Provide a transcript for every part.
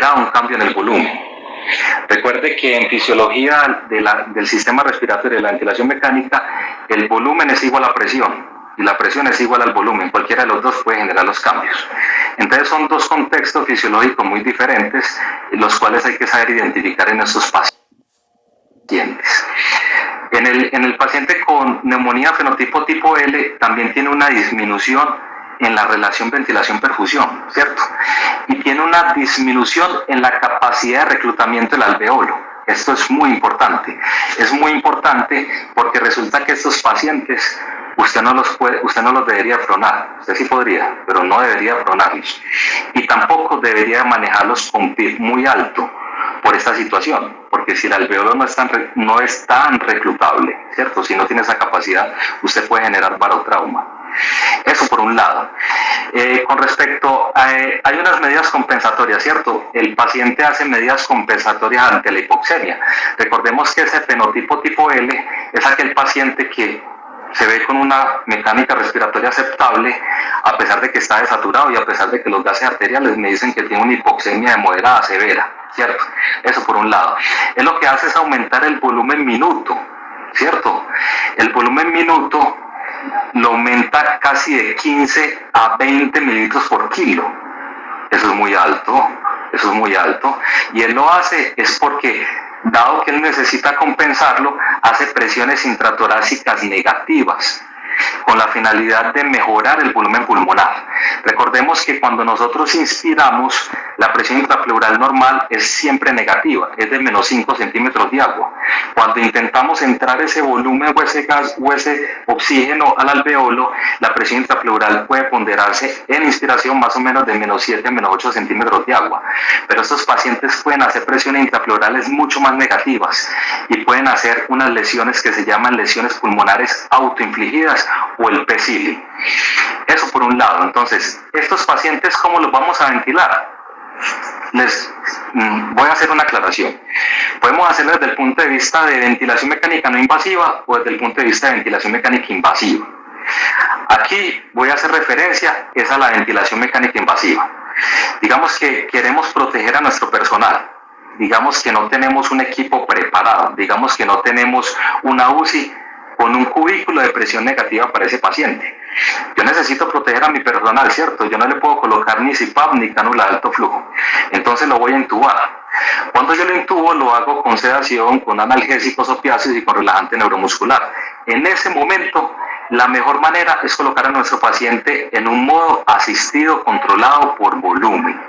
da un cambio en el volumen. Recuerde que en fisiología del sistema respiratorio de la ventilación mecánica, el volumen es igual a presión y la presión es igual al volumen. Cualquiera de los dos puede generar los cambios. Entonces son dos contextos fisiológicos muy diferentes, los cuales hay que saber identificar en estos pacientes. En el paciente con neumonía fenotipo tipo L también tiene una disminución en la relación ventilación-perfusión, ¿cierto? Y tiene una disminución en la capacidad de reclutamiento del alveolo. Esto es muy importante. Es muy importante porque resulta que estos pacientes usted no los debería pronar. Usted sí podría, pero no debería pronarlos. Y tampoco debería manejarlos con PIB muy alto por esta situación, porque si el alveolo no es tan reclutable, ¿cierto? Si no tiene esa capacidad, usted puede generar barotrauma. Eso por un lado. Con respecto a, hay unas medidas compensatorias, ¿cierto? El paciente hace medidas compensatorias ante la hipoxemia. Recordemos que ese fenotipo tipo L es aquel paciente que se ve con una mecánica respiratoria aceptable a pesar de que está desaturado y a pesar de que los gases arteriales me dicen que tiene una hipoxemia de moderada a severa, ¿cierto? Eso por un lado. Él lo que hace es aumentar el volumen minuto, ¿cierto? El volumen minuto lo aumenta casi de 15 a 20 mililitros por kilo. Eso es muy alto, eso es muy alto. Y él lo hace es porque, dado que él necesita compensarlo, hace presiones intratorácicas negativas con la finalidad de mejorar el volumen pulmonar. Recordemos que cuando nosotros inspiramos, la presión intrapleural normal es siempre negativa, es de menos 5 centímetros de agua. Cuando intentamos entrar ese volumen o ese gas o ese oxígeno al alveolo, la presión intrapleural puede ponderarse en inspiración más o menos de menos 7 a menos 8 centímetros de agua. Pero estos pacientes pueden hacer presiones intrapleurales mucho más negativas y pueden hacer unas lesiones que se llaman lesiones pulmonares autoinfligidas o el PCILI. Eso por un lado. Entonces, estos pacientes, ¿cómo los vamos a ventilar? Les voy a hacer una aclaración. Podemos hacerlo desde el punto de vista de ventilación mecánica no invasiva o desde el punto de vista de ventilación mecánica invasiva. Aquí voy a hacer referencia es a la ventilación mecánica invasiva. Digamos que queremos proteger a nuestro personal. Digamos que no tenemos un equipo preparado. Digamos que no tenemos una UCI con un cubículo de presión negativa para ese paciente. Yo necesito proteger a mi personal, ¿cierto? Yo no le puedo colocar ni CPAP ni cánula de alto flujo. Entonces lo voy a intubar. Cuando yo lo intubo, lo hago con sedación, con analgésicos opiáceos y con relajante neuromuscular. En ese momento, la mejor manera es colocar a nuestro paciente en un modo asistido controlado por volumen.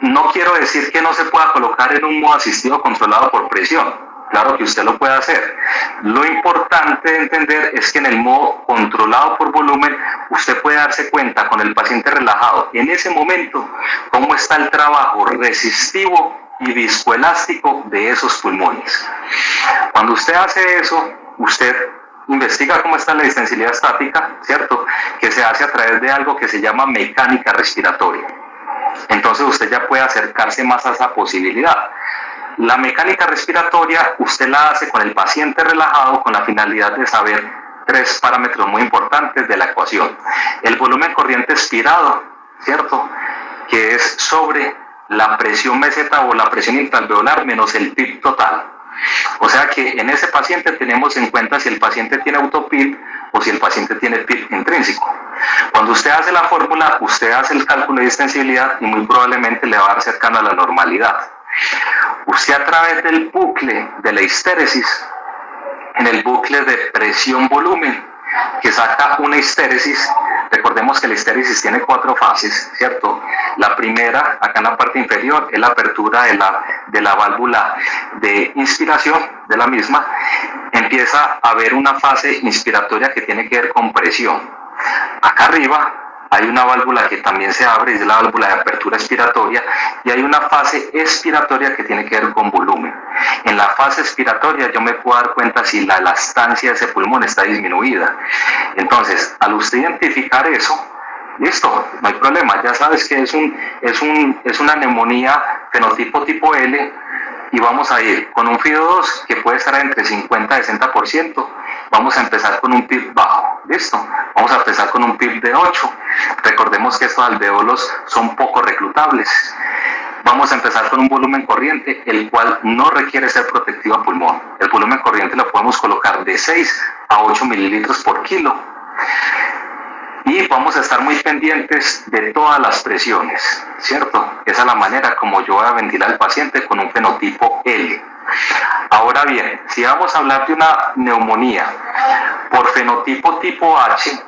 No quiero decir que no se pueda colocar en un modo asistido controlado por presión. Claro que usted lo puede hacer. Lo importante de entender es que en el modo controlado por volumen, usted puede darse cuenta con el paciente relajado en ese momento cómo está el trabajo resistivo y viscoelástico de esos pulmones. Cuando usted hace eso, usted investiga cómo está la distensibilidad estática, ¿cierto? Que se hace a través de algo que se llama mecánica respiratoria. Entonces usted ya puede acercarse más a esa posibilidad. La mecánica respiratoria usted la hace con el paciente relajado con la finalidad de saber tres parámetros muy importantes de la ecuación. El volumen corriente expirado, ¿cierto? Que es sobre la presión meseta o la presión intraalveolar menos el PIB total. O sea que en ese paciente tenemos en cuenta si el paciente tiene autoPIB o si el paciente tiene PIB intrínseco. Cuando usted hace la fórmula, usted hace el cálculo de distensibilidad y muy probablemente le va a dar cercano a la normalidad. Usted a través del bucle de la histéresis, en el bucle de presión-volumen, que saca una histéresis, recordemos que la histéresis tiene 4 fases, ¿cierto? La primera, acá en la parte inferior, es la apertura de la válvula de inspiración de la misma. Empieza a haber una fase inspiratoria que tiene que ver con presión. Acá arriba hay una válvula que también se abre, es la válvula de apertura expiratoria, y hay una fase expiratoria que tiene que ver con volumen. En la fase expiratoria yo me puedo dar cuenta si la elastancia de ese pulmón está disminuida. Entonces, al usted identificar eso, listo, no hay problema, ya sabes que es una neumonía fenotipo tipo L, y vamos a ir con un FIO2 que puede estar entre 50 y 60%. Vamos a empezar con un PIB bajo, ¿listo? Vamos a empezar con un PIB de 8. Recordemos que estos alveolos son poco reclutables. vamos a empezar con un volumen corriente, el cual no requiere ser protectivo a pulmón. El volumen corriente lo podemos colocar de 6 a 8 mililitros por kilo. Y vamos a estar muy pendientes de todas las presiones, ¿cierto? Esa es la manera como yo voy a ventilar al paciente con un fenotipo L. Ahora bien, si vamos a hablar de una neumonía por fenotipo tipo H,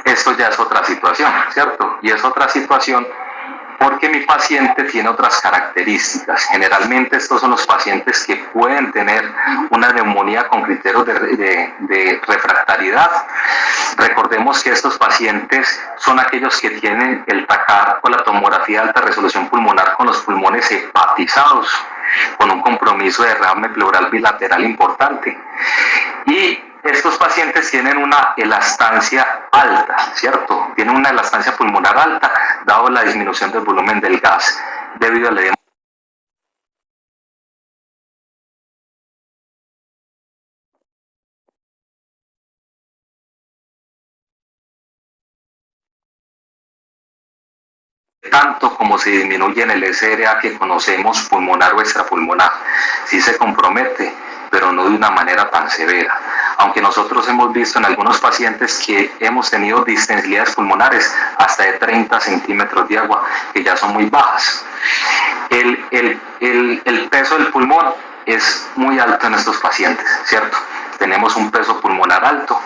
esto ya es otra situación, ¿cierto? Y es otra situación porque mi paciente tiene otras características. Generalmente estos son los pacientes que pueden tener una neumonía con criterios de refractariedad. Recordemos que estos pacientes son aquellos que tienen el TACAR o la tomografía de alta resolución pulmonar con los pulmones hepatizados, con un compromiso de derrame pleural bilateral importante. Y estos pacientes tienen una elastancia alta, ¿cierto? Tienen una elastancia pulmonar alta, dado la disminución del volumen del gas, debido al edema. Tanto como se disminuye en el SRA que conocemos pulmonar o extrapulmonar. Sí se compromete, pero no de una manera tan severa. Aunque nosotros hemos visto en algunos pacientes que hemos tenido distensilidades pulmonares hasta de 30 centímetros de agua, que ya son muy bajas. El peso del pulmón es muy alto en estos pacientes, ¿cierto? Tenemos un peso pulmonar alto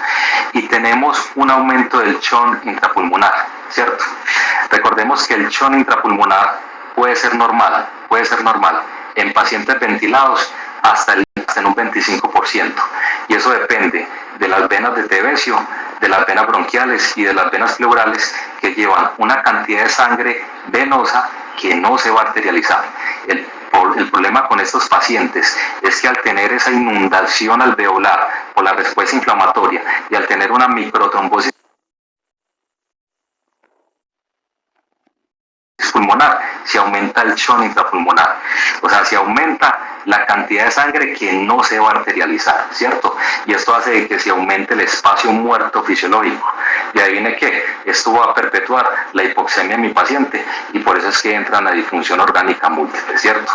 y tenemos un aumento del chon intrapulmonar, ¿cierto? Recordemos que el chon intrapulmonar puede ser normal en pacientes ventilados hasta en un 25%, y eso depende de las venas de Tevesio, de las venas bronquiales y de las venas pleurales, que llevan una cantidad de sangre venosa que no se va a arterializar. El problema con estos pacientes es que al tener esa inundación alveolar por la respuesta inflamatoria y al tener una microtrombosis pulmonar, se aumenta el chon intrapulmonar, o sea, se aumenta la cantidad de sangre que no se va a arterializar, ¿cierto? Y esto hace que se aumente el espacio muerto fisiológico. Y adivine qué, esto va a perpetuar la hipoxemia en mi paciente, y por eso es que entra en la disfunción orgánica múltiple, ¿cierto?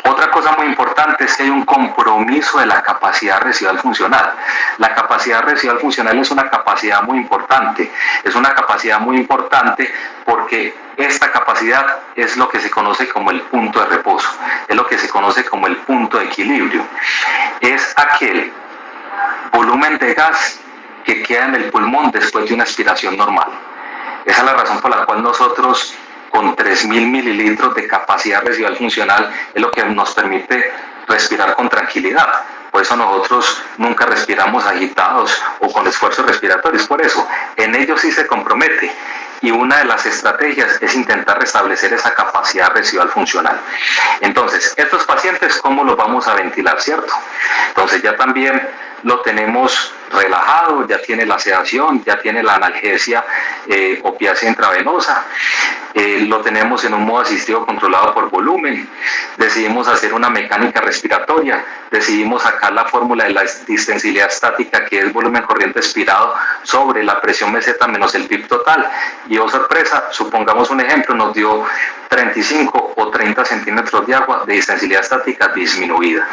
Otra cosa muy importante es que hay un compromiso de la capacidad residual funcional. La capacidad residual funcional es una capacidad muy importante. Es una capacidad muy importante porque esta capacidad es lo que se conoce como el punto de reposo, es lo que se conoce como el punto de equilibrio. Es aquel volumen de gas que queda en el pulmón después de una aspiración normal. Esa es la razón por la cual nosotros, con 3.000 mililitros de capacidad residual funcional, es lo que nos permite respirar con tranquilidad. Por eso nosotros nunca respiramos agitados o con esfuerzos respiratorios. Por eso, en ellos sí se compromete. Y una de las estrategias es intentar restablecer esa capacidad residual funcional. Entonces, estos pacientes, ¿cómo los vamos a ventilar, cierto? Entonces ya también lo tenemos relajado, ya tiene la sedación, ya tiene la analgesia opiácea intravenosa, lo tenemos en un modo asistido controlado por volumen, decidimos hacer una mecánica respiratoria, decidimos sacar la fórmula de la distensilidad estática, que es volumen corriente expirado sobre la presión meseta menos el PIB total, y oh sorpresa, supongamos un ejemplo, nos dio 35 o 30 centímetros de agua de distensilidad estática disminuida.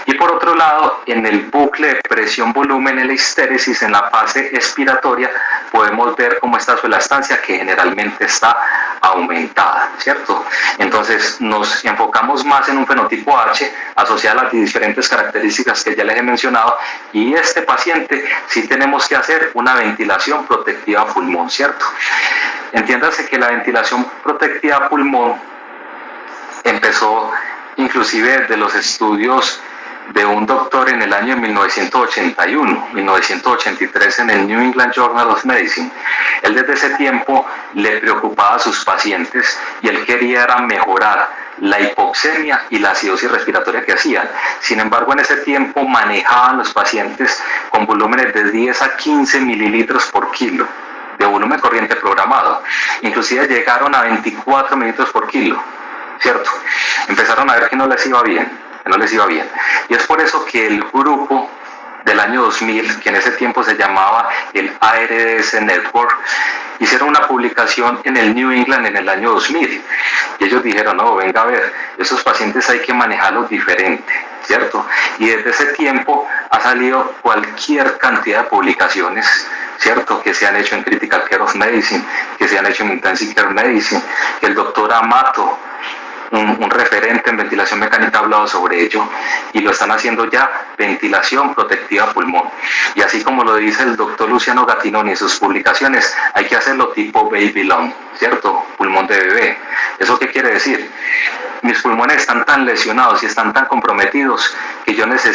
Y por otro lado, en el bucle de presión-volumen, en la histéresis, en la fase expiratoria, podemos ver cómo está su elastancia, que generalmente está aumentada, ¿cierto? Entonces nos enfocamos más en un fenotipo H asociado a las diferentes características que ya les he mencionado, y este paciente sí tenemos que hacer una ventilación protectiva a pulmón, ¿cierto? Entiéndase que la ventilación protectiva a pulmón empezó inclusive de los estudios de un doctor en el año 1981, 1983 en el New England Journal of Medicine. Él desde ese tiempo le preocupaba a sus pacientes y él quería era mejorar la hipoxemia y la acidosis respiratoria que hacían. Sin embargo, en ese tiempo manejaban los pacientes con volúmenes de 10 a 15 mililitros por kilo de volumen corriente programado. Inclusive llegaron a 24 mililitros por kilo, ¿cierto? Empezaron a ver que no les iba bien. Y es por eso que el grupo del año 2000, que en ese tiempo se llamaba el ARDS Network, hicieron una publicación en el New England en el año 2000. Y ellos dijeron, no, venga a ver, esos pacientes hay que manejarlos diferente, ¿cierto? Y desde ese tiempo ha salido cualquier cantidad de publicaciones, ¿cierto? Que se han hecho en Critical Care of Medicine, que se han hecho en Intensive Care Medicine, que el doctor Amato, un referente en ventilación mecánica, ha hablado sobre ello, y lo están haciendo ya, ventilación protectiva pulmón. Y así como lo dice el doctor Luciano Gattinoni en sus publicaciones, hay que hacerlo tipo baby lung, ¿cierto? Pulmón de bebé. ¿Eso qué quiere decir? Mis pulmones están tan lesionados y están tan comprometidos que yo necesito